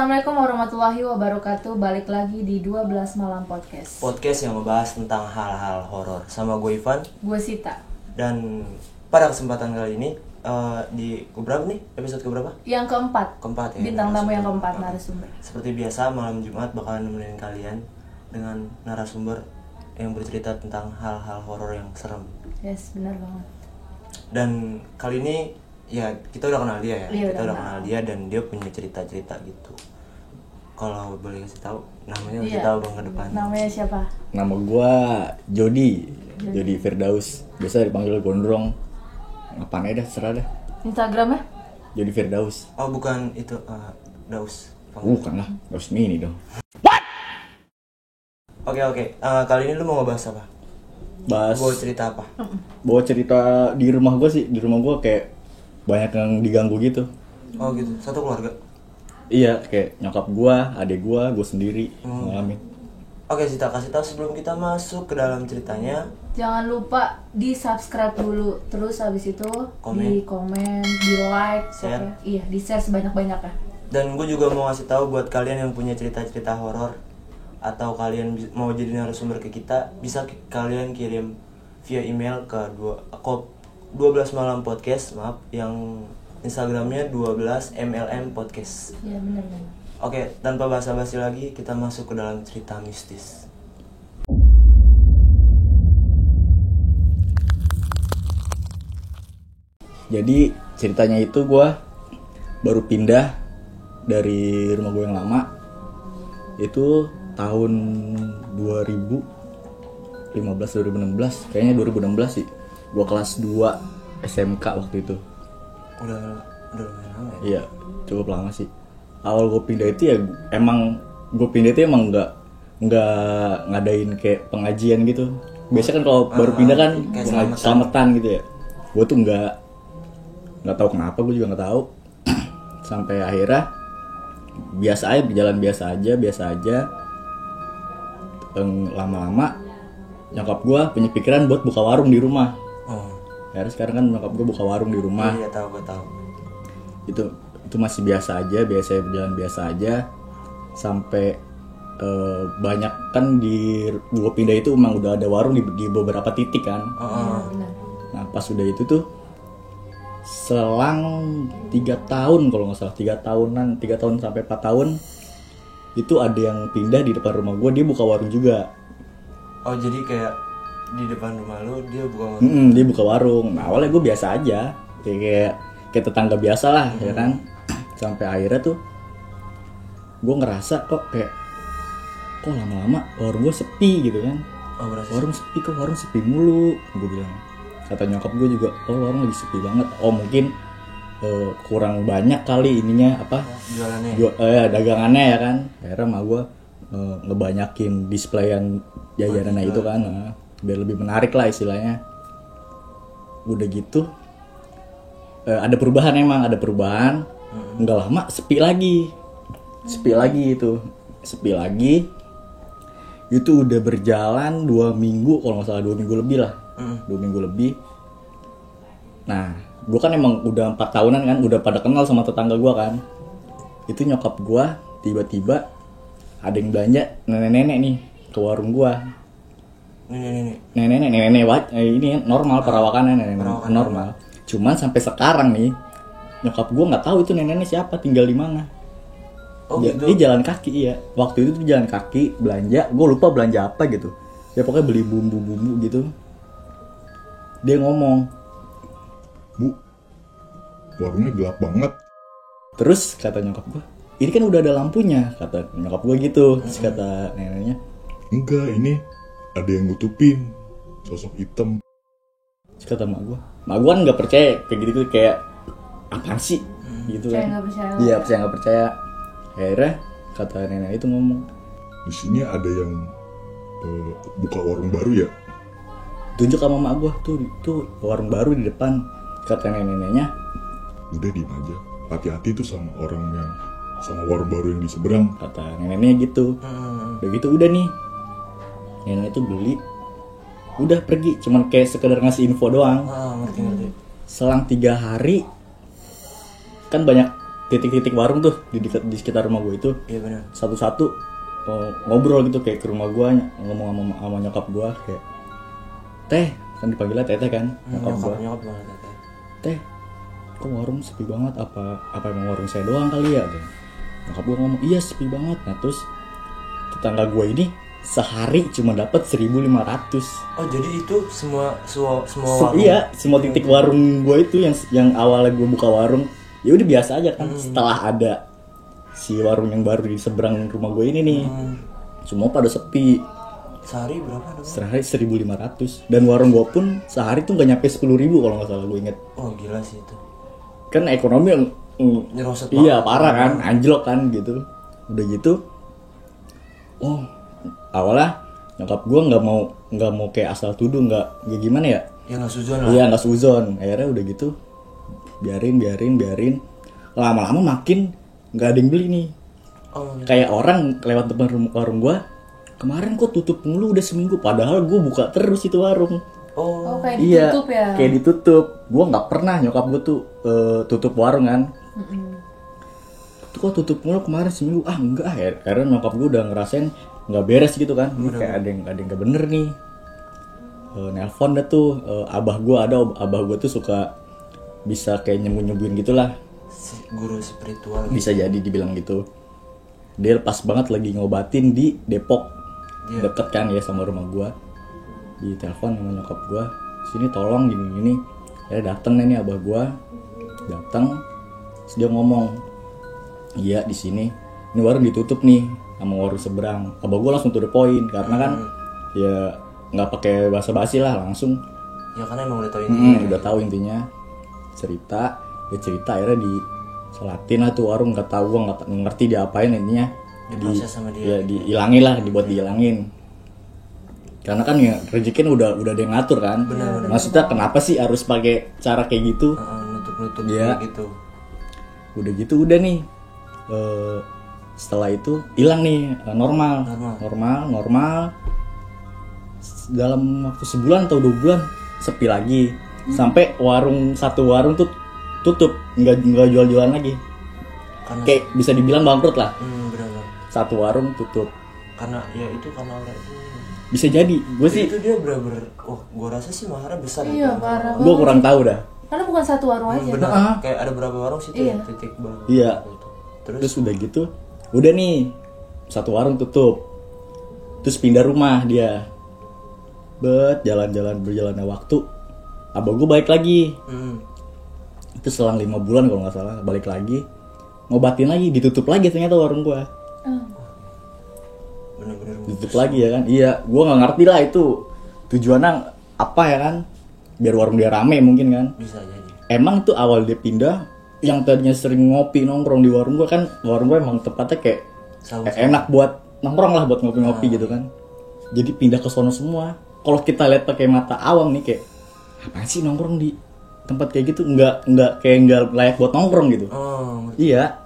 Assalamualaikum warahmatullahi wabarakatuh. Balik lagi di 12 Malam Podcast. Podcast yang membahas tentang hal-hal horor. Sama gue Ivan. Gue Sita. Dan pada kesempatan kali ini di keberapa nih? Episode keberapa? Yang keempat. Keempat ya. Bintang tamu yang keempat, narasumber. Seperti biasa malam Jumat bakalan nemenin kalian dengan narasumber yang bercerita tentang hal-hal horor yang serem. Yes, benar banget. Dan kali ini ya kita udah kenal dia ya. Iya, kita udah kenal dia dan dia punya cerita-cerita gitu. Kalau boleh kasih tahu namanya, kasih tahu Bang ke depan. Namanya siapa? Nama gua Jody Firdaus. Biasa dipanggil Gondrong. Apaan aja dah, serah dah. Instagramnya? Jody Firdaus. Oh bukan itu Daus. Bukan lah, Daus Mini dong. Oke. Kali ini lu mau ngebahas apa? Bawa cerita apa? Bawa cerita di rumah gua sih. Di rumah gua kayak banyak yang diganggu gitu. Oh gitu, satu keluarga? Iya, kayak nyokap gua, adik gua sendiri ngalamin. Oke, Sita, kasih tahu sebelum kita masuk ke dalam ceritanya. Jangan lupa di subscribe dulu. Terus habis itu di komen, di like, share. Iya, di share sebanyak-banyaknya. Dan gue juga mau ngasih tahu buat kalian yang punya cerita-cerita horor atau kalian mau jadi narasumber ke kita, bisa kalian kirim via email ke 12 Malam Podcast, yang Instagramnya 12 MLM Podcast. Iya, benar. Oke, tanpa basa-basi lagi, kita masuk ke dalam cerita mistis. Jadi ceritanya itu gua baru pindah dari rumah gua yang lama. Itu tahun 2015-2016, kayaknya 2016 sih. Gua kelas 2 SMK waktu itu. Udah lumayan lama ya? Iya, cukup lama sih. Awal gue pindah itu ya emang nggak ngadain kayak pengajian gitu. Biasa kan kalau baru pindah kan selamatan gitu ya. Gue tuh nggak tahu kenapa, gue juga nggak tahu. Sampai akhirnya biasa aja, berjalan biasa aja. Lama-lama nyokap gue punya pikiran buat buka warung di rumah. Akhirnya sekarang kan nyokap gue buka warung di rumah. Iya, gue tahu. Itu masih biasa aja, berjalan biasa aja. Sampai banyak kan di gue pindah itu emang udah ada warung di beberapa titik kan. Nah pas udah itu tuh selang 3 tahun kalau nggak salah, 3 tahun sampai 4 tahun itu ada yang pindah di depan rumah gue, dia buka warung juga. Oh jadi kayak di depan rumah lu dia buka warung? Dia buka warung. Nah awalnya gue biasa aja, kayak tetangga biasa lah ya kan. Sampai akhirnya tuh gue ngerasa kok lama-lama warung gue sepi gitu kan. Warung sepi mulu, gue bilang. Kata nyokap gue juga, warung lagi sepi banget. Mungkin kurang banyak kali ininya jualannya. Dagangannya ya kan. Akhirnya mah gue ngebanyakin displayan jajanannya itu kan, biar lebih menarik lah istilahnya. Udah gitu ada perubahan. Nggak lama sepi lagi itu udah berjalan 2 minggu kalau nggak salah, 2 minggu lebih lah. 2 minggu lebih. Nah gue kan emang udah 4 tahunan kan, udah pada kenal sama tetangga gue kan. Itu nyokap gue tiba-tiba ada yang belanja nenek-nenek nih ke warung gue. Nenek ini normal perawakannya, nenek normal. Cuman sampai sekarang nih nyokap gue nggak tahu itu neneknya siapa, tinggal di mana. Gitu. Dia jalan kaki, iya. Waktu itu tuh jalan kaki belanja, gue lupa belanja apa gitu. Ya pokoknya beli bumbu-bumbu gitu. Dia ngomong, "Bu, warungnya gelap banget." Terus kata nyokap gue, "Ini kan udah ada lampunya," kata nyokap gue gitu. Terus kata neneknya, "Enggak, ini ada yang nutupin, sosok hitam." Terus kata mak gue kan nggak percaya kayak gitu, kayak apaan sih gitu kan. Iya, percaya nggak percaya. Akhirnya kata nenek itu ngomong, "Di sini ada yang buka warung baru ya?" Tunjuk sama mak gue, tuh warung baru di depan. Kata neneknya, "Udah diem aja, hati-hati tuh sama warung baru yang di seberang." Kata neneknya gitu. Udah gitu udah nih, nenek itu beli, udah pergi, cuman kayak sekedar ngasih info doang. Ngerti. Selang 3 hari kan banyak titik-titik warung tuh di sekitar rumah gue itu. Iya benar. Satu-satu ngobrol gitu kayak ke rumah gue, ngomong sama nyokap gue kayak, teh kan dipanggilnya teteh kan, nyokap gue, Nyokap banget teteh. teh kok warung sepi banget, apa emang warung saya doang kali ya? Nyokap gue ngomong iya sepi banget. Nah terus tetangga gue ini sehari cuma dapat 1.500. Oh jadi itu semua warung. Iya, semua titik warung gue itu yang awalnya gue buka warung, ya udah biasa aja kan. Setelah ada si warung yang baru di seberang rumah gue ini nih, semua pada sepi. Sehari berapa dong? Sehari 1.500. Dan warung gue pun sehari tuh gak nyampe 10.000 kalau nggak salah gue inget. Oh gila sih itu. Kan ekonomi yang Nyerosot iya banget. parah kan, anjlok kan gitu. Udah gitu, oh awalnya nyokap gue nggak mau kayak asal tuduh, nggak gimana ya? Ya nggak suzon lah. Iya nggak suzon. Akhirnya udah gitu, biarin. Lama-lama makin nggak ada yang beli nih. Oh Kayak orang lewat depan warung gue, kemarin kok tutup mulu udah seminggu. Padahal gue buka terus itu warung. Oh, kayak Iya, ditutup ya. kayak ditutup. Gue nggak pernah nyokap gue tuh tutup warung kan. Tuh kok tutup mulu kemarin seminggu? Ah enggak, akhirnya nyokap gue udah ngerasain nggak beres gitu kan. Ini kayak ada yang nggak bener nih. Nelpon dah tuh abah gue tuh suka bisa kayak nyembuhin gitulah. Guru spiritual. Bisa jadi dibilang gitu. Dia pas banget lagi ngobatin di Depok. Deket kan ya sama rumah gue. Di telepon sama nyokap gue, sini tolong gini. Ya dateng nih abah gue, datang, terus dia ngomong, iya di sini, ini warung ditutup nih sama warung seberang. Abah gue langsung to the point karena kan ya nggak pakai basa-basi lah, langsung. Ya karena emang udah tahu intinya. Udah tahu intinya. Cerita akhirnya disolatin lah tuh warung, nggak tahu gue nggak ngerti dia apain intinya. Diproses sama dia. Ya dihilangin lah, dibuat dihilangin. Karena kan ya rezeki udah ada yang ngatur kan. Benar. Maksudnya kenapa sih harus pakai cara kayak gitu? Nutup Iya. kayak gitu. Udah gitu udah nih. Setelah itu hilang nih, normal. Dalam waktu sebulan atau 2 bulan sepi lagi. Sampai satu warung tuh tutup, nggak jual-jualan lagi. Karena Kayak bisa dibilang bangkrut lah. benar. Satu warung tutup. Karena ya itu karena orang itu. Bisa jadi. Gue sih Itu dia bener-bener, gue rasa sih maharnya besar. Iya, ya. parah gue kurang tahu dah. Karena bukan satu warung aja. Bener. Kayak ada berapa warung sih tuh Iya. titik baru. Iya. Gitu. Terus udah gitu, udah nih satu warung tutup. Terus pindah rumah dia. Berjalannya waktu, abah gue balik lagi. Itu selang 5 bulan kalau nggak salah, balik lagi, ngobatin lagi, ditutup lagi ternyata warung gue. Bener-bener. Ditutup lagi ya kan? Iya, gue nggak ngerti lah itu tujuannya apa ya kan? Biar warung dia rame mungkin kan? Bisa jadi. Emang tuh awal dia pindah, yang tadinya sering ngopi nongkrong di warung gue kan, warung gue emang tempatnya kayak enak buat nongkrong lah, buat ngopi-ngopi gitu kan. Jadi pindah ke sono semua. Kalau kita lihat pakai mata awam nih kayak, apaan sih nongkrong di tempat kayak gitu? Nggak layak buat nongkrong gitu. Oh, Iya.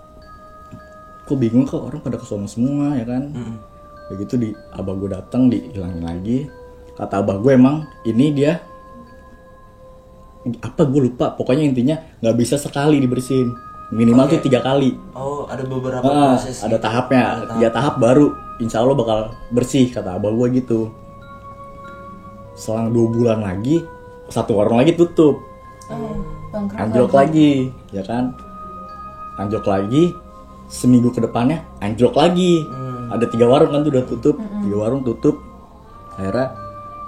Kok bingung kok orang pada ke sono semua ya kan? Begitu di abah gue datang dihilangin lagi. Kata abah gue emang ini dia apa gue lupa, pokoknya intinya nggak bisa sekali dibersihin, minimal tuh 3 kali. Oh, ada beberapa proses. Ada gitu. tahapnya, 3 tahap baru insya Allah bakal bersih, kata abah gue gitu. Selang 2 bulan lagi satu warung lagi tutup, Bangkrut anjlok lagi ya kan, anjlok lagi. Seminggu ke depannya anjlok lagi. Ada 3 warung kan tuh udah tutup, 3 warung tutup. Akhirnya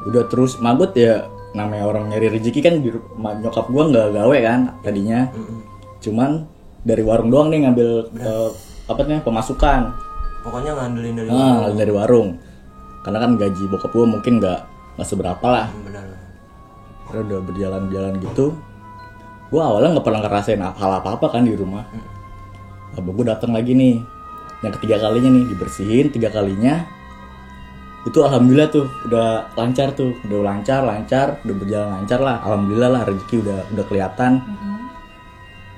udah terus mabut ya, namanya orang nyari rezeki kan. Nyokap gua nggak gawe kan tadinya, cuman dari warung doang nih ngambil pemasukan. Pokoknya ngandelin dari Dari warung, karena kan gaji bokap gua mungkin nggak seberapa lah. benar. Akhirnya udah berjalan gitu, gua awalnya nggak pernah ngerasain hal apa kan di rumah. Abah gua datang lagi nih, yang ketiga kalinya nih dibersihin, 3 kalinya itu alhamdulillah tuh udah lancar, udah berjalan lancar lah, alhamdulillah lah, rezeki udah kelihatan.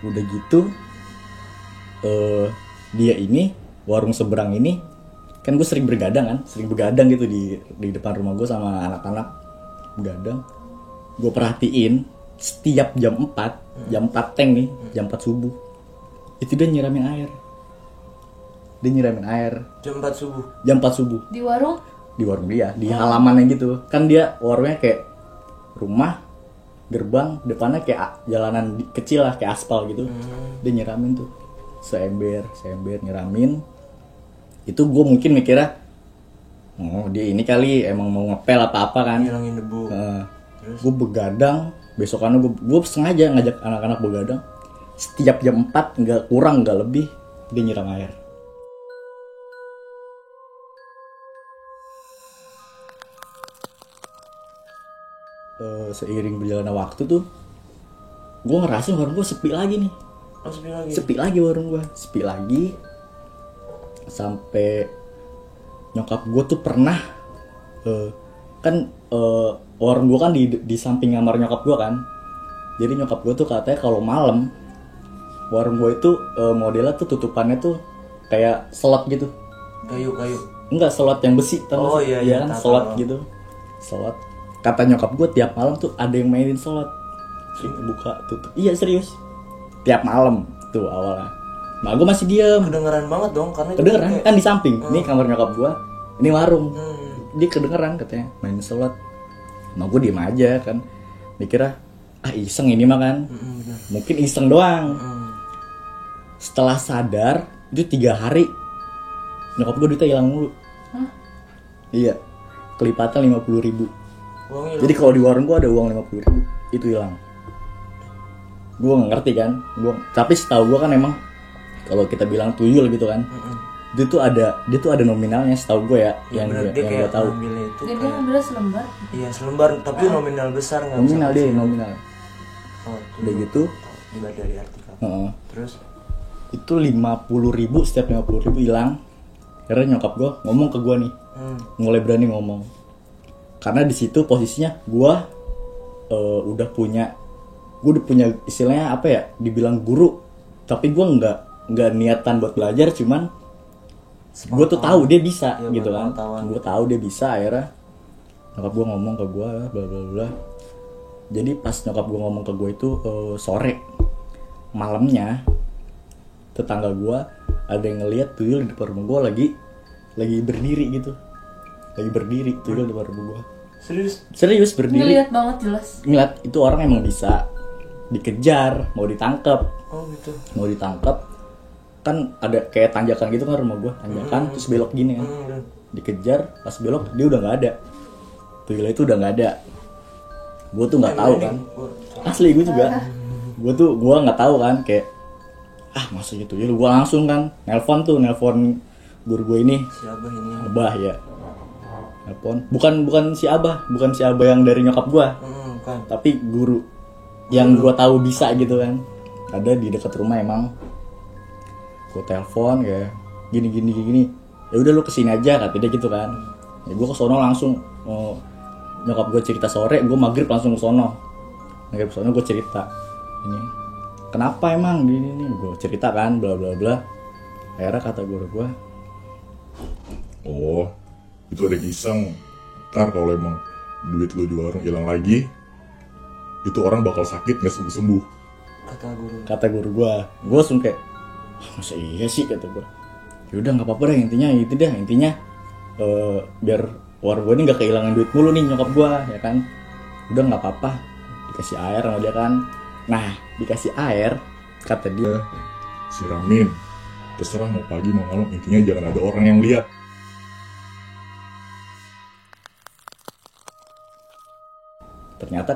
Udah gitu dia ini warung seberang ini kan gue sering begadang gitu di depan rumah gue sama anak-anak begadang. Gue perhatiin setiap jam 4 teng nih, jam 4 subuh itu dia nyiramin air. Jam 4 subuh. Jam 4 subuh Di warung? di warung dia, di halamannya gitu. Kan dia warungnya kayak rumah, gerbang, depannya kayak jalanan kecil lah, kayak aspal gitu. Dia nyiramin tuh seember nyiramin. Itu gue mungkin mikirnya, oh dia ini kali emang mau ngepel apa-apa kan. Ngilangin debu. Terus? Gue begadang, besokannya gue sengaja ngajak anak-anak begadang. Setiap jam 4, nggak kurang nggak lebih, dia nyiram air. Seiring berjalannya waktu tuh, gue ngerasain warung gue sepi lagi nih. Oh, sepi lagi. Sepi lagi warung gue, sepi lagi. Sampai nyokap gue tuh pernah, warung gue kan di samping kamar nyokap gue kan. Jadi nyokap gue tuh katanya kalau malam warung gue itu modelnya tuh tutupannya tuh kayak slot gitu. Kayu. Enggak, slot yang besi, Oh, iya, kan, tahu. slot gitu. Slot. Kata nyokap gue tiap malam tuh ada yang mainin slot. Buka tutup. Iya, serius. Tiap malam tuh awalnya. Nah, gue masih diem. Kedengeran banget dong karena itu Kedengeran kayak- kan di samping. Ini kamar nyokap gue. Ini warung. Hmm. Dia kedengeran katanya main slot. Nah, gue diem aja kan. Mikirnya iseng ini mah kan. Bener. Mungkin iseng doang. Setelah sadar itu 3 hari nyokap gue duitnya hilang mulu. Iya, kelipatan 50.000. Uangnya Jadi kalau di warung gue ada uang 50.000 itu hilang. Gue nggak ngerti kan. Tapi setahu gue kan emang kalau kita bilang tuyul gitu kan, dia tuh ada nominalnya setahu gue ya, ya, yang bener, dia gue kayak tahu. ngambilnya itu Dia kayak ngambilnya selembar. iya selembar tapi nominal besar nggak Nominal bisa dia kecil. nominal. Oh, Udah gitu, dibaca dari artikel. heeh. Terus Itu 50.000, setiap 50.000 hilang. Karena nyokap gue ngomong ke gue nih, mulai berani ngomong. Karena di situ posisinya gue udah punya istilahnya apa ya, dibilang guru, tapi gue nggak niatan buat belajar, cuman gue tuh tahu dia bisa ya, gitu kan. berpengetahuan. Gue tahu dia bisa. Akhirnya nyokap gue ngomong ke gue bla bla bla. Jadi pas nyokap gue ngomong ke gue itu sore, malamnya tetangga gue ada yang ngeliat tuyul di depan rumah gue lagi berdiri gitu, tuyul di depan rumah gue. Serius berdiri. Ngeliat banget jelas. Ngeliat itu orang emang bisa dikejar, mau ditangkap kan ada kayak tanjakan gitu kan rumah gue, tanjakan terus belok gini kan, dikejar pas belok dia udah nggak ada, tuyulnya itu udah nggak ada. Gue tuh nggak tahu kan, asli gue juga, gue nggak tahu kan, kayak masa gitu ya, gue langsung kan nelpon guru gue ini, si Abah ini Abah ya, nelpon bukan si Abah yang dari nyokap gue, kan tapi guru yang gue tahu bisa gitu kan, ada di dekat rumah emang. Gue telepon kayak gini, ya udah lu kesini aja kata dia gitu kan. Ya gue kesono langsung, nyokap gue cerita sore, gue maghrib langsung kesono gue cerita ini kenapa emang gini nih, gue cerita kan bla bla bla. Akhirnya kata guru gue, Oh, itu ada yang iseng. Ntar kalau emang duit lu di warung hilang lagi, itu orang bakal sakit nggak sembuh-sembuh. kata guru gue langsung kayak masa iya sih kata gue. Yaudah nggak apa-apa deh, intinya biar warung gue ini nggak kehilangan duit mulu nih nyokap gue ya kan. Udah nggak apa-apa, dikasih air sama dia kan. Nah dikasih air kata dia, Siramin, terserah mau pagi mau malam, intinya jangan ada orang yang lihat. ternyata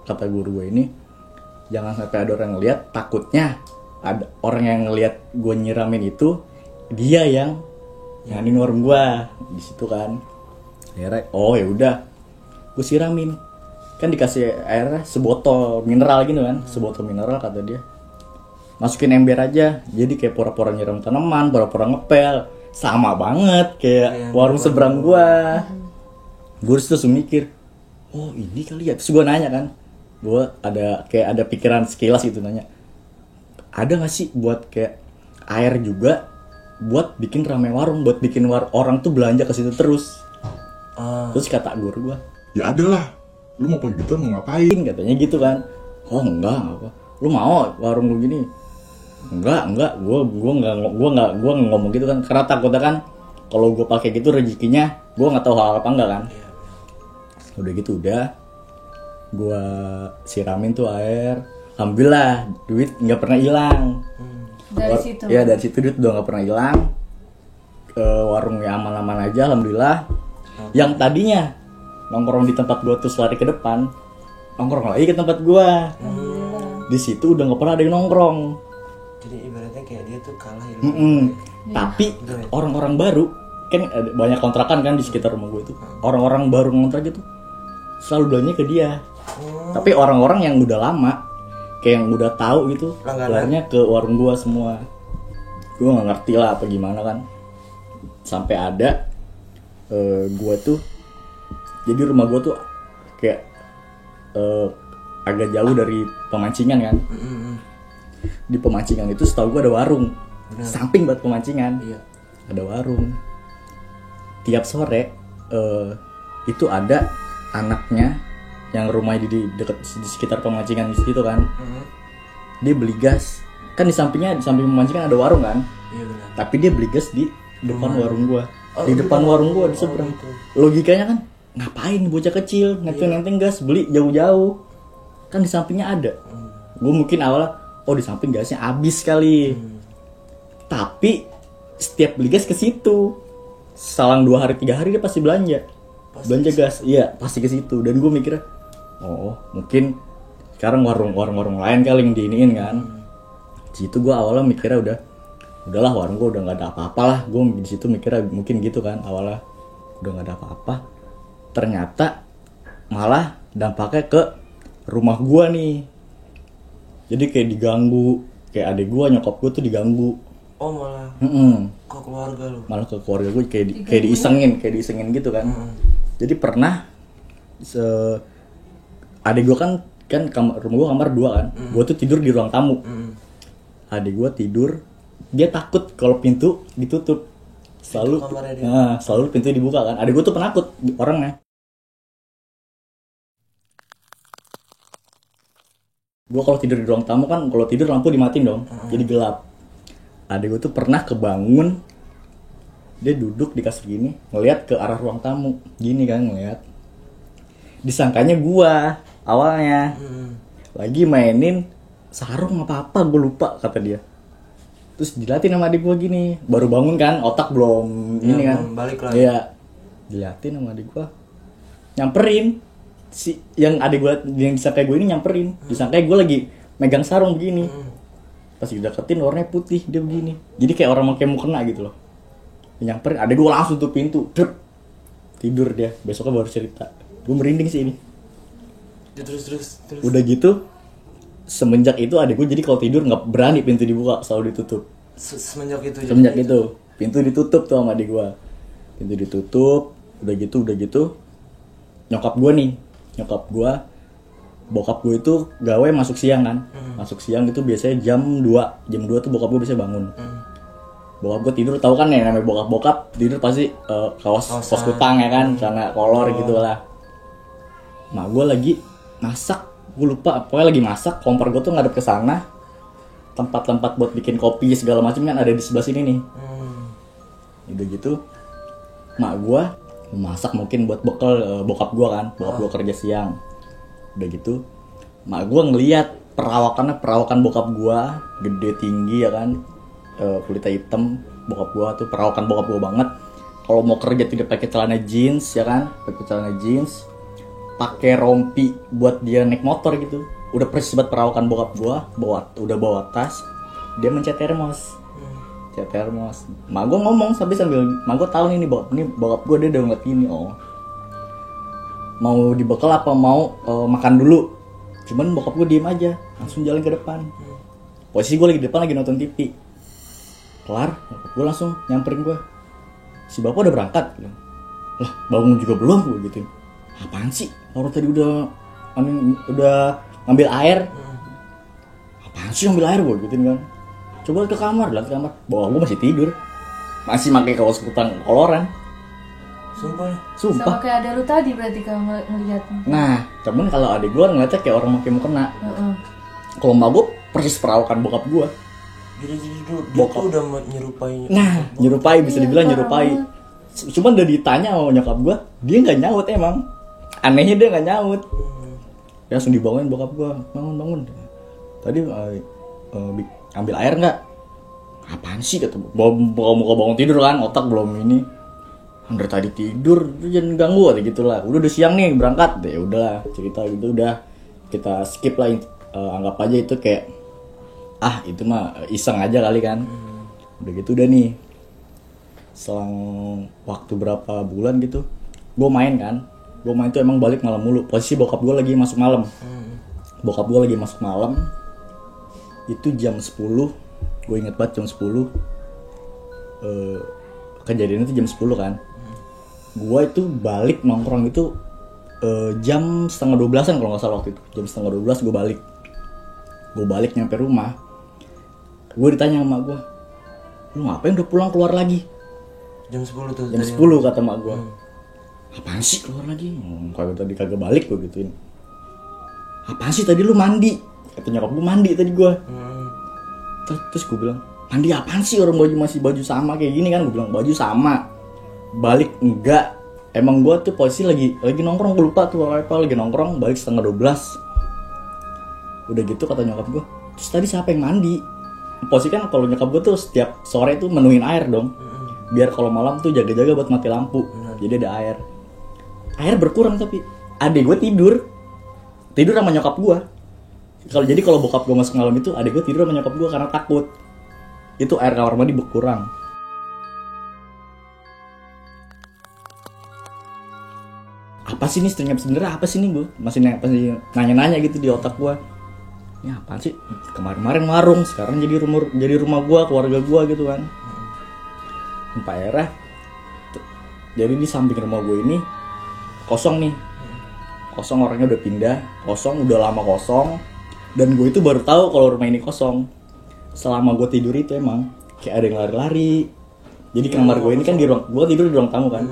kata guru gue ini jangan sampai ada orang yang lihat, takutnya ada orang yang ngelihat gue nyiramin itu dia yang nganin warung gue di situ kan. Akhirnya ya udah gue siramin, kan dikasih airnya sebotol mineral gitu kan, sebotol mineral kata dia, masukin ember aja, jadi kayak pura-pura nyiram tanaman, pura-pura ngepel, sama banget kayak warung seberang gue terus mikir, oh ini kali ya. Terus gue nanya kan, gue ada pikiran sekilas gitu, nanya ada nggak sih buat kayak air juga buat bikin rame warung, buat bikin orang tuh belanja ke situ terus. Terus kata guru gue, Ya ada lah, lu mau pergi gitu mau ngapain? katanya gitu kan. Oh enggak apa, lu mau warung lu gini Enggak, gua nggak ngomong gitu kan, karena takutnya kan kalau gua pakai gitu rezekinya gua nggak tahu hal apa enggak kan. Iya. Udah gitu gua siramin tuh air, alhamdulillah duit nggak pernah hilang. Dari situ. Ya dari situ duit udah nggak pernah hilang. Warungnya aman-aman aja, alhamdulillah. Yang tadinya nongkrong di tempat gua terus lari ke depan, nongkrong lagi ke tempat gua. Di situ udah nggak pernah ada yang nongkrong. Jadi ibaratnya kayak dia tuh kalah ya. Tapi orang-orang baru kan ada banyak kontrakan kan di sekitar rumah gue itu. Orang-orang baru ngontrak gitu selalu belanja ke dia. Tapi orang-orang yang udah lama, kayak yang udah tahu gitu, belanja ke warung gue semua. Gue nggak ngerti lah apa gimana kan. Sampai ada gue tuh, jadi rumah gue tuh kayak agak jauh dari pemancingan kan. Di pemancingan itu setahu gue ada warung. Samping buat pemancingan. Iya. Ada warung. Tiap sore itu ada anaknya yang rumahnya di dekat di sekitar pemancingan di situ kan. Dia beli gas. Kan di samping pemancingan ada warung kan. Iya benar. Tapi dia beli gas di depan warung gua. Di depan warung gua di seberang. Logikanya kan ngapain bocah kecil nenteng gas beli jauh-jauh. Kan di sampingnya ada. Gue mungkin awalnya di samping gasnya habis kali. Tapi setiap beli gas ke situ. Selang 2 hari 3 hari dia pasti belanja. Belanja gas. Iya, pasti ke situ. Dan gue mikirnya, mungkin sekarang warung-warung lain kali yang diiniin kan. Di situ gue awalnya mikirnya udahlah warung gue udah nggak ada apa-apa lah. Gue di situ mikirnya mungkin gitu kan awalnya udah nggak ada apa-apa. Ternyata malah dampaknya ke rumah gue nih. Jadi kayak diganggu, kayak adik gue, nyokap gue tuh diganggu. Oh malah ke keluarga lu. Malah ke keluarga gue kayak diisengin gitu kan. Jadi pernah adik gue kan rumah gue kamar 2 kan. Gue tuh tidur di ruang tamu. Adik gue tidur, dia takut kalau pintu ditutup. Selalu pintu dibuka kan. Adik gue tuh penakut orangnya. Gue kalau tidur di ruang tamu kan, kalau tidur lampu dimatiin dong, jadi gelap. Adik gue tuh pernah kebangun, dia duduk di kasur gini, ngeliat ke arah ruang tamu, gini kan ngeliat. Disangkanya gue awalnya lagi mainin sarung apa-apa, gue lupa kata dia. Terus dilatih sama adik gue gini, baru bangun kan, otak belum ini kan. Belum balik lagi. Iya, dilatih sama adik gue, nyamperin. Si yang adik gue yang disangka gue ini nyamperin, disangka gue lagi megang sarung begini. Pas dideketin warnanya putih, dia begini. Jadi kayak orang mau kena gitu loh. Nyamperin, adik gue langsung tutup pintu, tidur dia. Besoknya baru cerita. Gue merinding sih ini. Terus. Udah gitu, semenjak itu adik gue jadi kalau tidur nggak berani pintu dibuka, selalu ditutup. Semenjak itu. Pintu ditutup tuh sama adik gue. Pintu ditutup, udah gitu. Nyokap bokap gue itu gawe masuk siang kan. Masuk siang itu biasanya jam 2 tuh bokap gue biasanya bangun. Bokap gue tidur, tahu kan ya namanya bokap tidur pasti kaos kutang ya kan, celana kolor gitu lah. Mak gue lagi masak, gue lupa pokoknya lagi masak, kompor gue tuh ngadep ke sana. Tempat-tempat buat bikin kopi segala macam kan ada di sebelah sini nih. Udah gitu mak gue masak mungkin buat bekal bokap gue kan, bokap gue kerja siang. Udah gitu mak gue ngeliat perawakan bokap gue gede tinggi ya kan, kulitnya hitam. Bokap gue tuh perawakan bokap gue banget. Kalau mau kerja tidak pakai celana jeans ya kan, pakai rompi buat dia naik motor gitu. Udah persis banget perawakan bokap gue, bawa tas, dia mencet termos. Mak gue ngomong sambil mak gue tahu ini bokap gue, dia udah ngeliat gini, mau dibekal apa mau makan dulu. Cuman bokap gue diem aja, langsung jalan ke depan. Posisi gue lagi di depan lagi nonton TV. Kelar, bokap gue langsung nyamperin gue, si bapak udah berangkat. Lah bangun juga belum, gue gituin. Apaan sih, orang tadi udah ngambil air. Apaan sih ngambil air, gue gituin kan. Coba ke kamar, bawa gue masih tidur, masih pakai kaos kutang koloran. Sumpah. Sama kayak ada lu tadi berarti kalau ngeliatnya. Nah, cuman kalau adik gue ngeliatnya kayak orang makin mau kena. Kalau mbak gue persis perawakan bokap gue. Jadi dia Bokap. tuh udah menyerupai. Nah, nyerupai bisa Iya, dibilang parah nyerupai. banget. Cuman udah ditanya sama nyokap gua, dia nggak nyaut emang. Anehnya dia nggak nyaut. Ya langsung dibangunin bokap gua, bangun. Tadi ambil air nggak? Apaan sih kata gua. Mau bangun tidur kan, otak belum ini. Dari tadi tidur, lu jangan ganggu atau gitulah. Udah siang nih berangkat, ya udahlah cerita gitu udah kita skip lah. Anggap aja itu kayak itu mah iseng aja kali kan. Udah gitu udah nih. Selang waktu berapa bulan gitu, gue main tuh emang balik malam mulu. Posisi bokap gue lagi masuk malam. Bokap gue lagi masuk malam. Itu jam 10. Gue inget banget jam 10. Kejadian itu jam 10 kan. Gue itu balik nongkrong itu jam setengah 12an kalau nggak salah waktu itu. Jam setengah 12 gue balik. Gue balik nyampe rumah. Gue ditanya sama gue, lu ngapain udah pulang keluar lagi? Jam 10 tuh. Jam 10 kata mak gue. Apaan sih keluar lagi? Kagak tadi kagak balik gue gituin. Apaan sih tadi lu mandi? Kata nyokap gue mandi tadi gue. Terus gue bilang, mandi apaan sih orang masih baju sama kayak gini kan? Gue bilang baju sama. Balik enggak. Emang gue tuh posisi lagi nongkrong, gue lupa tuh apa lagi nongkrong, balik setengah 12. Udah gitu kata nyokap gue, terus tadi siapa yang mandi? Posisi kan kalau nyokap gue tuh setiap sore tuh menuin air dong. Biar kalau malam tuh jaga-jaga buat mati lampu. Jadi ada air. Air berkurang tapi adek gue tidur sama nyokap gue. Kalau bokap gue masuk malam itu, adek gue tidur sama nyokap gue karena takut itu air kamar mandi berkurang. Apa sih ini sebenarnya apa sih nih gue masih nanya-nanya gitu di otak gue. Ya apaan sih, kemarin warung, sekarang jadi rumah gue, keluarga gue gitu kan. Sampai akhirnya jadi di samping rumah gue ini kosong nih, kosong, orangnya udah pindah, kosong, udah lama kosong. Dan gue itu baru tahu kalau rumah ini kosong selama gue tidur itu. Emang kayak ada yang lari-lari. Jadi kamar gue ini kan gue tidur di ruang tamu kan,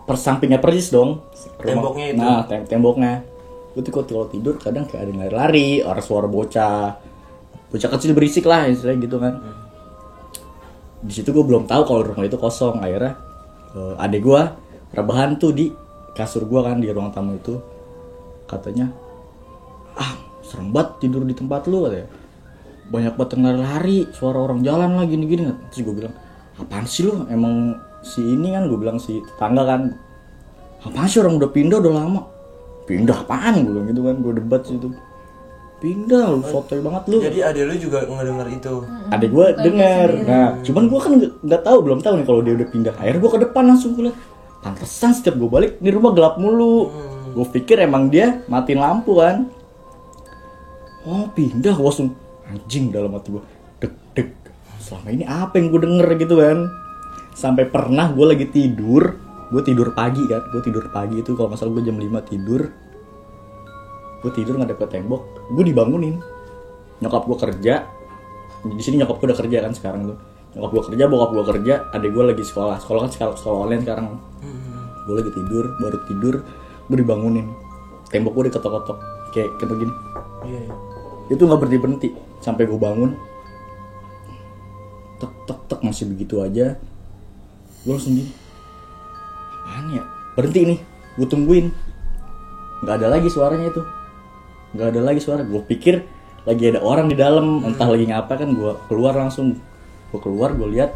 persampingnya persis dong Temboknya itu. Nah temboknya itu kalau tidur kadang kayak ada yang lari-lari, orang suara bocah kecil berisik lah istilahnya gitu kan. Di situ gue belum tahu kalau rumah itu kosong. Akhirnya adek gue rebahan tuh di kasur gue kan di ruang tamu itu. Katanya, serem banget tidur di tempat lu katanya. Banyak banget yang lari-lari, suara orang jalan lah gini-gini. Terus gue bilang, apaan sih lu? Emang si ini kan, gue bilang si tetangga kan, apaan sih orang udah pindah udah lama? Pindah apaan? Gue bilang gitu kan, gue debat situ. Pindah, lu sotoy banget lu. Jadi adek lu juga ngedenger itu. Adek gue denger. Nah, cuman gue kan nggak tahu, belum tahu nih kalau dia udah pindah. Akhirnya gue ke depan langsung gue liat. Pantesan setiap gue balik di rumah gelap mulu. Gue pikir emang dia matiin lampu kan. Oh pindah, gue langsung anjing dalam hati gue. Deg. Selama ini apa yang gue denger gitu kan. Sampai pernah gue lagi tidur. Gue tidur pagi kan. Gue tidur pagi itu kalau nggak salah gue jam 5 tidur. Gue tidur ngadep ke tembok, gue dibangunin. Nyokap gue kerja, di sini nyokap gue udah kerja kan sekarang tuh. Nyokap gue kerja, bokap gue kerja, adek gue lagi sekolah kan sekolah online sekarang. Gue lagi tidur, baru tidur, gue dibangunin. Tembok gue diketok-ketok, kayak begini. Iya. Itu nggak berhenti sampai gue bangun. Tek masih begitu aja. Gue langsung gini, apaan ya? Berhenti nih, gue tungguin. Nggak ada lagi suaranya itu. Nggak ada lagi suara. Gue pikir lagi ada orang di dalam, entah lagi ngapa kan. Gue keluar langsung. Gue keluar, gue lihat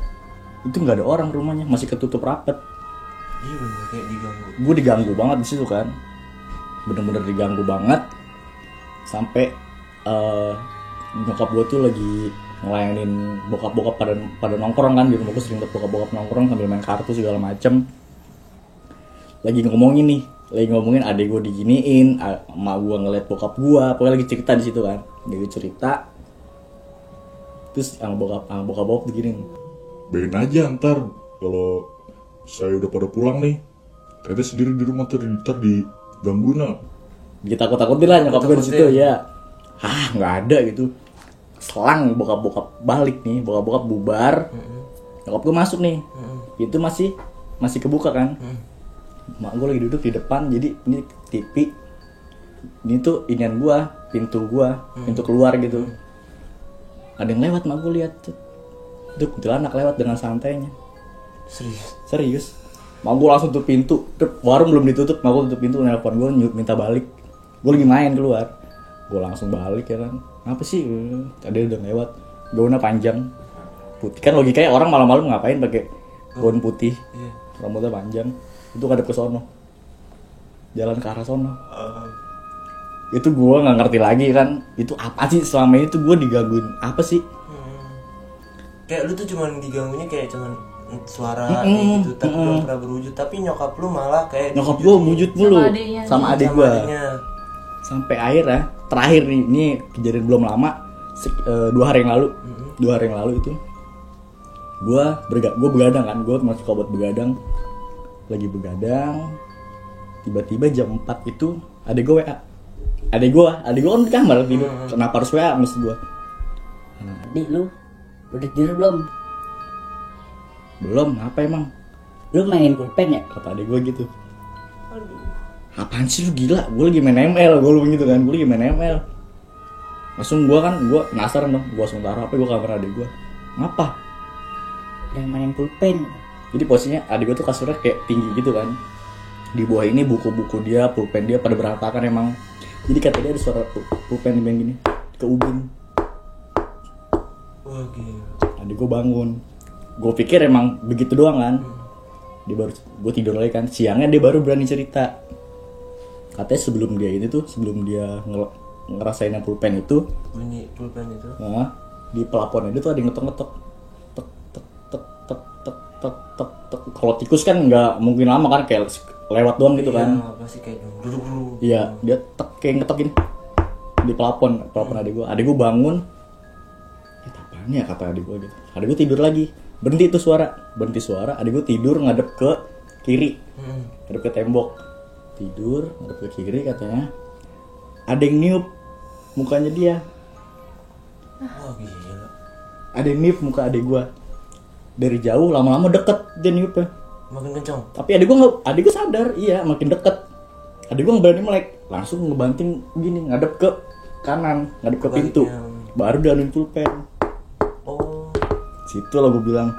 itu nggak ada orang, rumahnya masih ketutup rapet. Iya bener kayak diganggu. Gue diganggu banget di situ kan, bener-bener diganggu banget. Sampai nyokap gue tuh lagi ngelayanin bokap-bokap pada nongkrong kan di rumah gue. Sering bokap-bokap nongkrong sambil main kartu segala macem. Lagi ngomongin adek gue diginiin, emak gue ngeliat bokap gue, pokoknya lagi cerita di situ kan, lagi cerita, terus sama bokap diginiin. Bedain aja ntar kalau saya udah pada pulang nih, Tete sendiri di rumah ntar diganggu nah. Ditakut-takutin lah nyokap gue di situ ya. Nggak ada gitu. Selang bokap balik nih, bokap bubar, nyokap gue masuk nih, pintu masih kebuka kan. Mak gue lagi duduk di depan, jadi ini TV, ini tuh inian gue, pintu keluar gitu. ada yang lewat, mak gue lihat tuh. Itu kuntilanak lewat dengan santainya. Serius. Mak gue langsung tutup pintu. Warung belum ditutup, mak gue tutup pintu, nelpon gue minta balik. Gue lagi main keluar. Gue langsung balik ya kan. Apa sih? Tadi udah lewat. Gaunnya panjang. Putih. Kan logikanya orang malam-malam ngapain pakai gaun putih. Rambutnya panjang. Itu ngadep ke sono. Jalan ke arah sono. Itu gue nggak ngerti lagi kan. Itu apa sih selama ini tuh gue digangguin apa sih? Kayak lu tuh cuman diganggunya kayak cuman suara kayak gitu, tapi belum pernah berwujud. Tapi nyokap lu malah kayak Nyokap gue wujud mulu sama adik gue. Sampai akhirnya terakhir nih, ini kejadian belum lama, 2 hari yang lalu. 2 hari yang lalu itu gue begadang kan, gue masih suka buat begadang. Lagi begadang, tiba-tiba jam 4 itu adik gue WA. Adik gue kan di kamar tidur. Kenapa harus WA mesti gue? Adik lu udah tidur belum? Belum, apa emang? Lu mainin pulpen ya? Kata adik gue gitu. Apaan sih lu gila? Gue lagi main ML, gue lu gitu kan. Gue lagi main ML. Langsung gue penasaran dong. Gue langsung taruh HP gue ke kamar adik gue. Ngapa? Udah mainin pulpen. Jadi posisinya adik gue tuh kasurnya kayak tinggi gitu kan. Di bawah ini buku-buku dia, pulpen dia pada berantakan emang. Jadi kata dia ada suara pulpen di gini ke ubin. Wah gila. Adik gue bangun. Gue pikir emang begitu doang kan. Dia baru, gue tidur lagi kan. Siangnya dia baru berani cerita. Katanya sebelum dia ngerasain yang pulpen itu, bunyi pulpen itu. Nah, di pelaponnya dia tuh ada yang ngetok-ngetok. Tek tek tek tek tek tek tek tek. Kalau tikus kan nggak mungkin lama kan, kayak lewat doang gitu kan. Iya, pasti kayak duduk dulu. Iya, dia kayak ngetokin di pelapon adik gue. Adik gue bangun. Apaan ya kata adik gue gitu. Adik gue tidur lagi. Berhenti suara. Adik gue tidur ngadep ke kiri. Ngadep ke tembok. Tidur ngadep ke kiri katanya. Ada yang niup mukanya dia. Wah gila. Ada yang niup muka adik gue. Dari jauh lama-lama deket dia niupnya. Makin kencang. Tapi adik gue sadar, iya makin deket. Adik gue nggak berani melek, langsung ngebanting gini, ngadep ke kanan, ngadep ke pintu. Baru dia anuin pulpen. Oh. Situ lah gue bilang,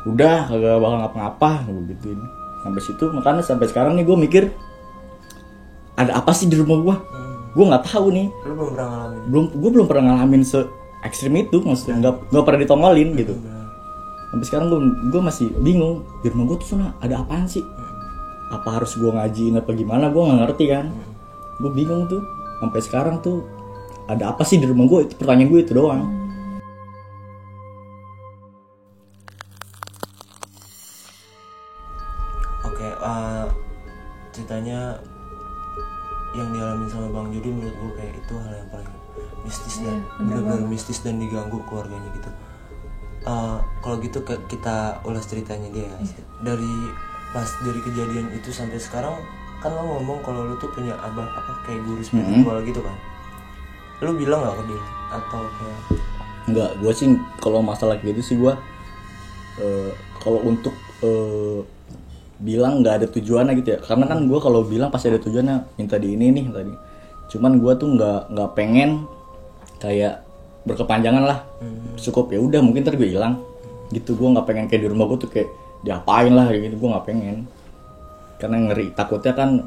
udah kagak bakal ngapa-ngapa, gue gituin. Sampai situ, makanya sampai sekarang nih gue mikir, ada apa sih di rumah gue? Gue nggak tahu nih. Lu belum pernah ngalamin? Gue belum pernah ngalamin se ekstrim itu, maksudnya nggak pernah ditongolin gitu. Sampai sekarang gue masih bingung, di rumah gue tuh sana ada apaan sih? Apa harus gue ngajiin apa gimana? Gue nggak ngerti kan. Gue bingung tuh. Sampai sekarang tuh ada apa sih di rumah gue? Itu pertanyaan gue itu doang. Oke, ceritanya yang dialami sama Bang Jody menurut gue kayak itu hal yang paling mistis dan benar-benar mistis dan diganggu keluarganya gitu. Kalau gitu kita ulas ceritanya dia ya. Dari kejadian itu sampai sekarang kan lo ngomong kalau lo tuh punya abah apa kayak guru spiritual gitu kan. Lo bilang nggak ke dia atau kayak? Enggak, gue sih kalau masalah gitu sih gue kalau untuk bilang nggak ada tujuannya gitu ya. Karena kan gue kalau bilang pasti ada tujuannya, minta di ini nih tadi. Cuman gue tuh nggak pengen kayak berkepanjangan lah. Cukup ya udah mungkin ntar gue hilang gitu. Gue nggak pengen kayak di rumah gue tuh kayak diapain lah kayak gitu. Gue nggak pengen karena ngeri, takutnya kan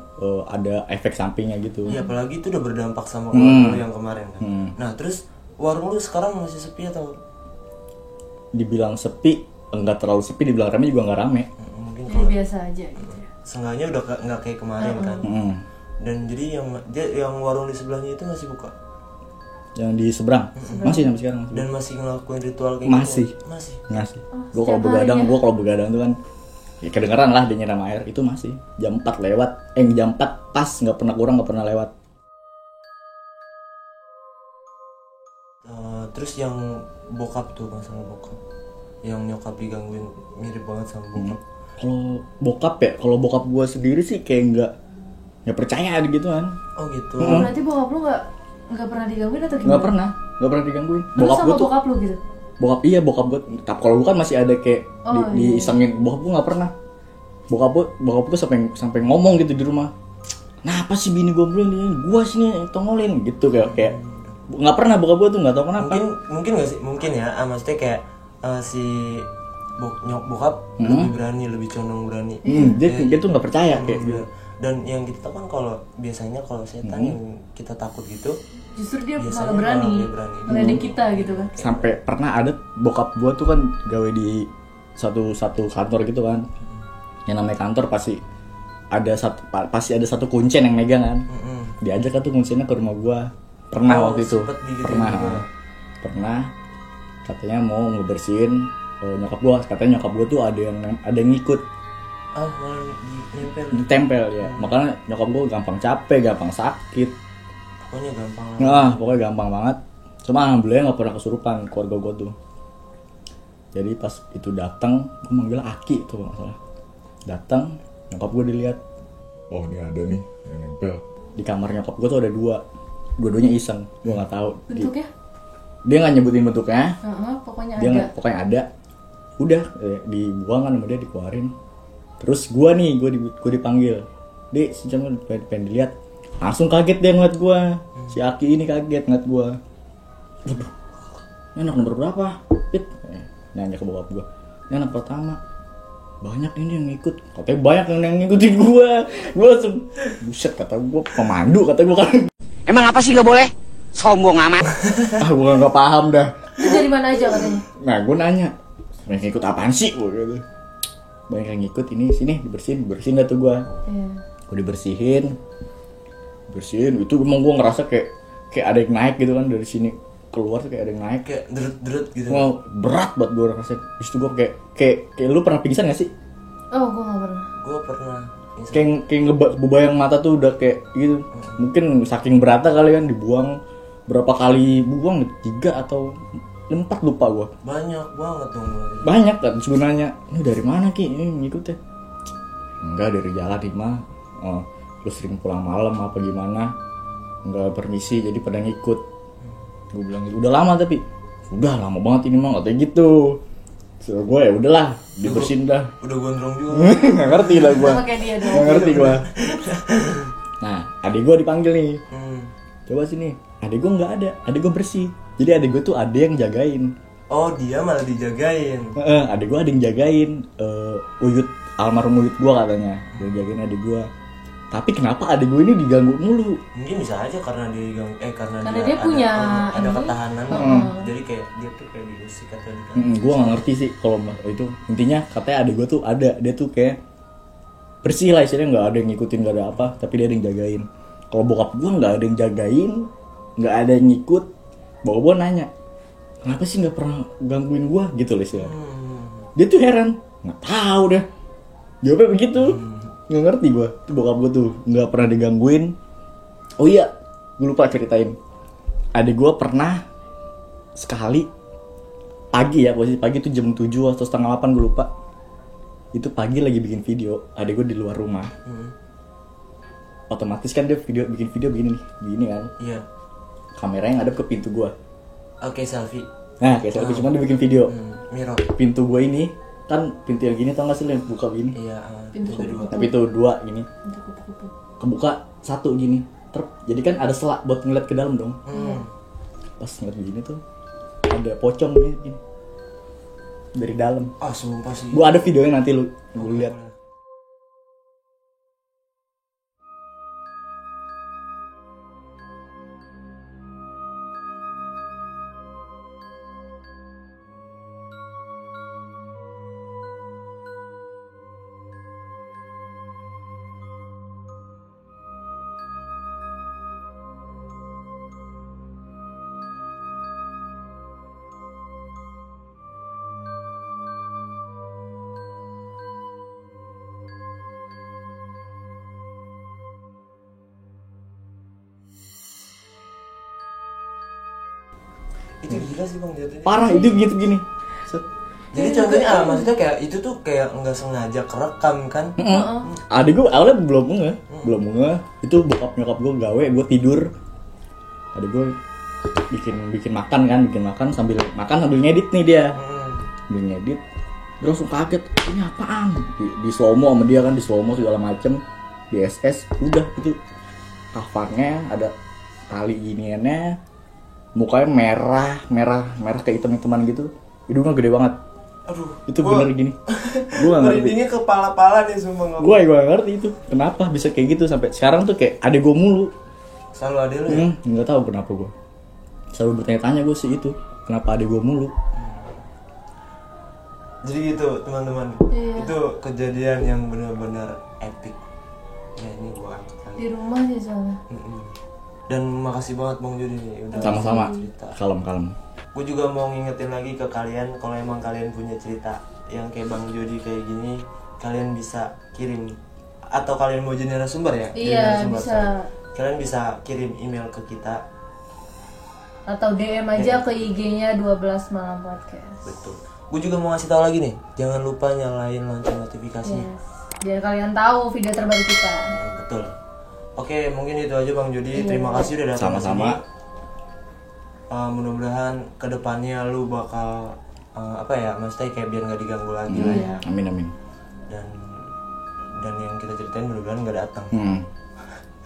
ada efek sampingnya gitu. Iya, apalagi itu udah berdampak sama keluarga lu yang kemarin kan. Nah terus warung lu sekarang masih sepi atau? Dibilang sepi enggak terlalu sepi, dibilang rame juga nggak rame. Mungkin Jadi kalau biasa aja gitu ya. seenggaknya udah nggak kayak kemarin kan. Dan jadi yang warung di sebelahnya itu masih buka? Yang di seberang masih sampai sekarang masih. Dan masih ngelakuin ritual kayak Masih. gitu? Masih. Gue kalau begadang tuh kan ya kedengeran lah dia nyiram air itu masih jam 4 lewat. Jam 4 pas, nggak pernah kurang, nggak pernah lewat. Terus yang bokap tuh, masalah bokap yang nyokap digangguin mirip banget sama bokap. Kalau bokap gue sendiri sih kayak nggak percaya gitu kan. Oh gitu. Berarti bokap lu nggak pernah digangguin atau gimana? Nggak pernah digangguin. Lu sama bokap lu gitu? Bokap gue. Tapi kalau gue kan masih ada kayak diisengin. Bokap gue nggak pernah. Bokap gue sampai ngomong gitu di rumah. Nah apa sih bini gue belum nih? Gue sini tongolin gitu kayak nggak pernah bokap gue tuh nggak tahu kenapa. Mungkin nggak sih, mungkin ya, maksudnya kayak si bokap lebih berani, lebih condong berani. Dia tuh nggak percaya kayak gitu. Dan yang kita tahu kan kalau biasanya kalau setan yang kita takut gitu, Justru dia biasanya malah berani dia berani. meledek kita gitu kan. Sampai pernah ada bokap gue tuh kan gawe di satu kantor gitu kan, yang namanya kantor pasti ada satu kuncen yang megang kan. Diajak kan tuh kuncennya ke rumah gue. Pernah waktu itu pernah katanya mau ngebersihin nyokap gue tuh ada yang ngikut. Malah Ditempel ya. Makanya nyokap gue gampang capek, gampang sakit. pokoknya gampang banget. Cuma alhamdulillah nggak pernah kesurupan keluarga gue tuh. Jadi pas itu datang, gue manggil Aki tuh nggak salah. Datang, nyokap gue dilihat. Oh ini ada nih yang nempel. Di kamar nyokap gue tuh ada dua-duanya iseng. Gue nggak tahu. Bentuknya? Dia nggak nyebutin bentuknya. Pokoknya Dia ada. pokoknya ada. Udah dibuang kan sama dia, dikeluarin. Terus gue dipanggil. Dek, si Cang pengen dilihat. Langsung kaget dia ngeliat gue. Si Aki ini kaget ngeliat gue. Waduh, ini anak nomor berapa? Pit, nanya ke bokap gue. Ini anak pertama. Banyak ini yang ngikut. Katanya banyak yang ngikutin gue. Gue langsung, buset, kata gue pemandu, kata gue kan. Emang apa sih nggak boleh? Sombong amat. Gue nggak paham dah. Itu dari mana aja katanya? Nah, gue nanya, yang ngikut apaan sih? Gue gitu. Banyak yang ngikut ini, sini bersihin dah tuh gue. Iya. Gue bersihin itu emang gue ngerasa kayak ada yang naik gitu kan dari sini keluar tuh kayak ada yang naik kayak deret gitu. Wah, berat buat gue rasanya. Terus itu gue kayak lu pernah pingsan gak sih? Oh, gue gak pernah. Gue pernah Kayak ngebayang mata tuh udah kayak gitu. Mungkin saking beratnya kali kan dibuang. Berapa kali buang? 3 atau 4 lupa gue. banyak banget dong berarti. Banyak kan sebenarnya. Ini dari mana Ki? Ini ngikutnya. Enggak, dari jalan mah. Oh, lu sering pulang malam apa gimana? Enggak permisi jadi pada ngikut. Gue bilang gitu. Udah lama tapi. Udah lama banget ini mah katanya gitu. So, gue ya udahlah, dibersihin dah. Udah gondrong juga. Nggak ngerti lah gue. Sama kayak dia dong. Nggak ngerti gue. Nah, adik gue dipanggil nih. Coba sini. Adik gue nggak ada. Adik gue bersih. Jadi adik gue tuh ada yang jagain. Oh, dia malah dijagain. Adik gue ada yang jagain. Almarhum Uyut gue katanya. Dia jagain adik gue. Tapi kenapa adik gue ini diganggu mulu? Mungkin bisa aja karena dia karena dia punya ada ini. ketahanan. Jadi kayak dia tuh kayak diusik atau Gue nggak ngerti sih kalau itu. Intinya katanya adik gue tuh ada. Dia tuh kayak bersih lah istilahnya, nggak ada yang ngikutin, nggak ada apa. Tapi dia ada yang jagain. Kalau bokap gue nggak ada yang jagain, nggak ada yang ngikut. Bokap gue nanya, kenapa sih nggak pernah gangguin gue gitu loh istilahnya. Dia tuh heran, nggak tahu dah. Jawabnya begitu. Nggak ngerti gue. Tuh bokap gue tuh nggak pernah digangguin. Oh iya, gue lupa ceritain. Adik gue pernah sekali pagi ya, posisi pagi itu jam 7 atau setengah 8 gue lupa. Itu pagi lagi bikin video, adik gue di luar rumah. Otomatis kan dia bikin video begini kan. Iya. Kameranya ngadep ke pintu gue. Oke, selfie. Nah, kayak selfie, cuma dia bikin video. Mirror. Pintu gue ini kan pintu yang gini, tau gak sih yang buka begini? Iya, Pintu kedua. Tapi itu 2 gini. Untuk kupu-kupu. Kebuka 1 gini. Jadi kan ada selak buat ngeliat ke dalam dong. Pas ngeliat begini tuh ada pocong gini. Dari dalam. Sumpah sih. Gua ada videonya, nanti lu lihat. Itu gila sih Bang jatuhnya. Parah, itu gitu gini. Set. Jadi contohnya maksudnya kayak itu tuh kayak nggak sengaja kerekam kan? Adik gue awalnya belum ngeh. Itu bokap nyokap gue gawe, gue tidur. Adik gue bikin makan sambil ngedit nih dia. Sambil ngedit. Dia langsung kaget, ini apaan? Di slow mo sama dia kan, di slow mo segala macem. Di SS, udah itu covernya ada tali giniannya. mukanya merah kayak hitam-hitaman gitu, hidungnya gede banget. Aduh, Itu bener gini. Gue gak ngerti. merindingnya kepala-pala nih sumpah ngomong. Gue gak ngerti itu. Kenapa bisa kayak gitu sampai sekarang tuh kayak adek gue mulu. Selalu ada lu ya? Nggak tahu kenapa gue. Selalu bertanya-tanya gue sih itu. Kenapa adek gue mulu? Jadi gitu teman-teman. Iya. Itu kejadian yang benar-benar epic. Ya ini gua angkat lagi. Di rumah sih soalnya. Dan makasih banget Bang Jody nih udah Sama-sama. cerita. Kalem. Gue juga mau ngingetin lagi ke kalian, kalau emang kalian punya cerita yang kayak Bang Jody kayak gini, kalian bisa kirim, atau kalian mau jadi narasumber ya? Jadi Iya, narasumber, bisa. kalian bisa kirim email ke kita. Atau DM aja ke IG-nya 12 Malam Podcast. Betul. Gue juga mau ngasih tahu lagi nih, jangan lupa nyalain lonceng notifikasinya. Yes. Biar kalian tahu video terbaru kita. Nah, betul. Oke, mungkin itu aja Bang Jody. Terima kasih udah datang Sama-sama. kesini. Mudah-mudahan kedepannya lu bakal maksudnya kayak biar nggak diganggu lagi lah ya. Amin. Dan yang kita ceritain mudah-mudahan nggak datang.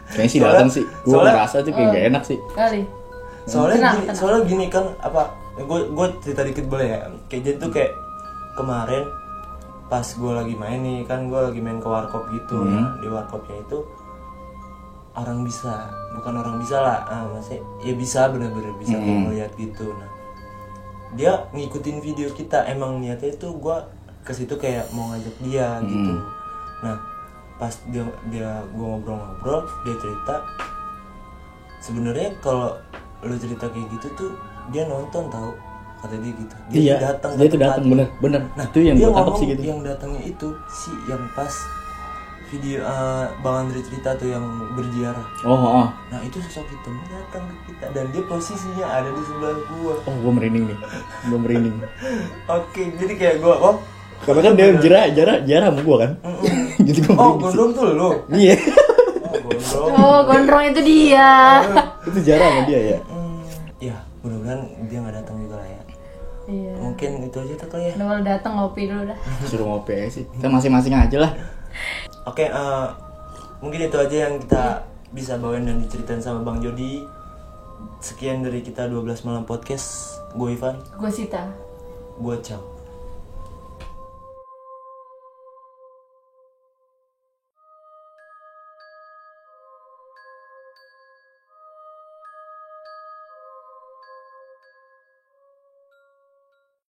Kayaknya sih datang sih. Gue soalnya- ngerasa tuh kayak gak enak sih. Kali. Soalnya gini kan gue cerita dikit boleh ya. Kayak jadi tuh kayak kemarin pas gue lagi main nih kan, gue lagi main ke warkop gitu. Nah, di warkopnya itu bukan orang bisa lah, maksudnya ya bisa bener-bener bisa kayak ngeliat gitu. Nah dia ngikutin video kita, emang niatnya itu gue ke situ kayak mau ngajak dia gitu. Nah pas dia gue ngobrol-ngobrol, dia cerita sebenarnya kalau lu cerita kayak gitu tuh dia nonton tahu, kata dia gitu. Iya. Dia tuh datang bener. Nah, Itu yang dia gue tangkap ngomong sih gitu. yang datangnya itu si yang pas video Bang Andre cerita tuh yang berziarah. Oh. Nah itu sosok hitamnya datang ke kita dan dia posisinya ada di sebelah gua. Oh, gue merinding nih. Oke, jadi kayak gua Karena kan dia jarah sama gue kan. Jadi gue oh merinding. gondrong tuh lo. Iya. Gondrong. Oh, gondrong itu dia. Itu jarah sama dia ya. Ya, mudah-mudahan dia nggak datang juga lah ya. Iya. Mungkin itu aja tuh kali ya. Udah kalau datang ngopi dulu dah. Suruh ngopi aja sih. Kita masing-masing aja lah. Oke, mungkin itu aja yang kita bisa bawain dan diceritain sama Bang Jody. Sekian dari kita 12 Malam Podcast. Gue Ivan. Gue Sita. Gue Ciao.